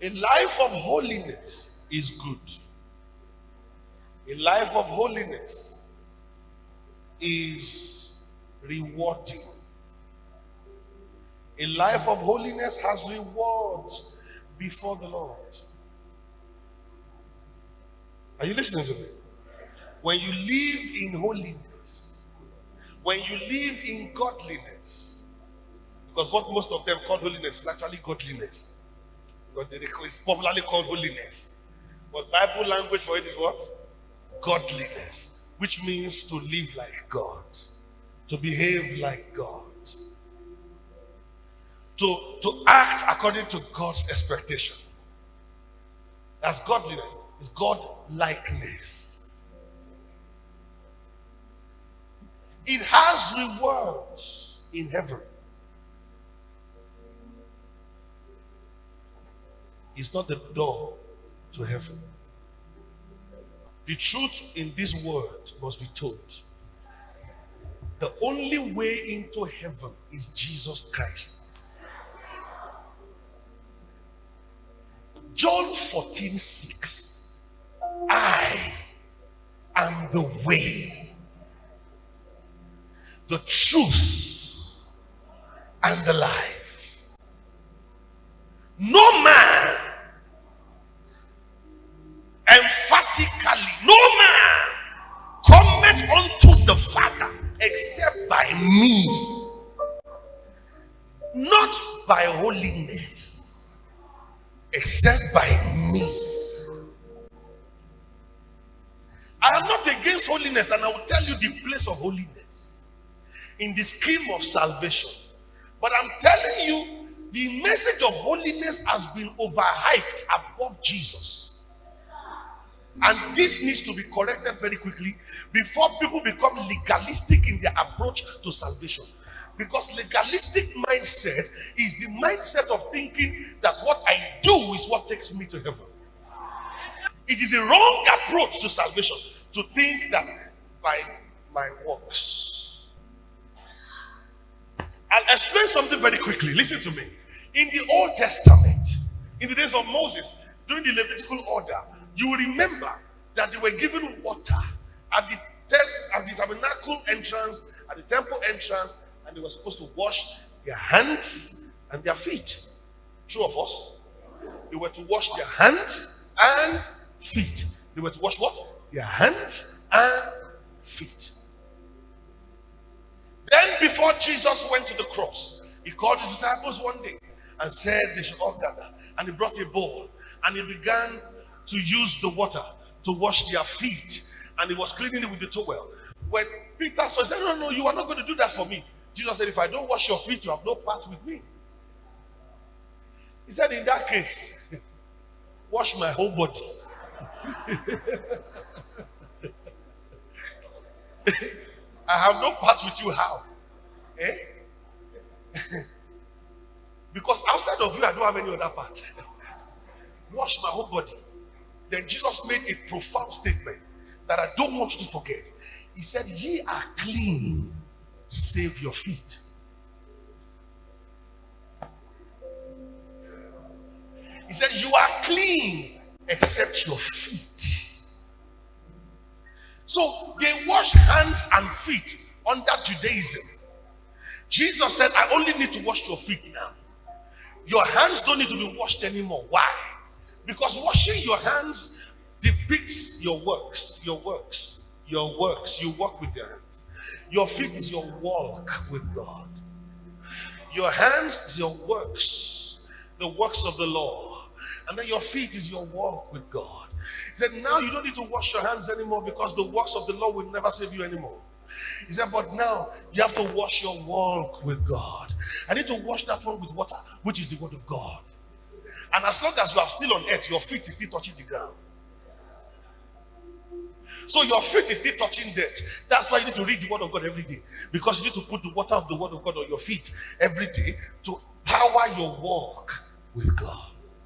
A life of holiness is good. A life of holiness is rewarding. A life of holiness has rewards before the Lord. Are you listening to me? When you live in holiness, when you live in godliness, because what most of them call holiness is actually godliness. It's popularly called holiness. But Bible language for it is what? Godliness, which means to live like God, to behave like God, to act according to God's expectation. That's godliness. It's God-likeness. It has rewards in heaven. It's not the door to heaven. The truth in this word must be told. The only way into heaven is Jesus Christ. John 14:6. I am the way, the truth, and the life. No man, emphatically, no man cometh unto the Father except by me. Not by holiness, except by me. I am not against holiness, and I will tell you the place of holiness in the scheme of salvation. But I'm telling you, the message of holiness has been overhyped above Jesus. And this needs to be corrected very quickly before people become legalistic in their approach to salvation. Because legalistic mindset is the mindset of thinking that what I do is what takes me to heaven. It is a wrong approach to salvation to think that by my works. I'll explain something very quickly. Listen to me. In the Old Testament, in the days of Moses, during the Levitical order, you will remember that they were given water at the tabernacle entrance, at the temple entrance, and they were supposed to wash their hands and their feet. True of us? They were to wash their hands and feet. They were to wash what? Their hands and feet. Then before Jesus went to the cross, he called his disciples one day and said they should all gather. And he brought a bowl and he began to use the water to wash their feet. And he was cleaning it with the towel. When Peter saw, he said, no, you are not going to do that for me. Jesus said, if I don't wash your feet, you have no part with me. He said, in that case, wash my whole body. I have no part with you. How? Eh? Because outside of you, I don't have any other part. Wash my whole body. Then Jesus made a profound statement that I don't want you to forget. He said, ye are clean, save your feet. He said, you are clean, except your feet. So they wash hands and feet under Judaism. Jesus said, I only need to wash your feet now. Your hands don't need to be washed anymore. Why? Because washing your hands depicts your works. You work with your hands. Your feet is your walk with God. Your hands is your works, the works of the law. And then your feet is your walk with God. He said, now you don't need to wash your hands anymore because the works of the law will never save you anymore. He said, but now you have to wash your walk with God. I need to wash that one with water, which is the word of God. And as long as you are still on earth, your feet is still touching the ground. So your feet is still touching dirt. That's why you need to read the word of God every day. Because you need to put the water of the word of God on your feet every day to power your walk with God.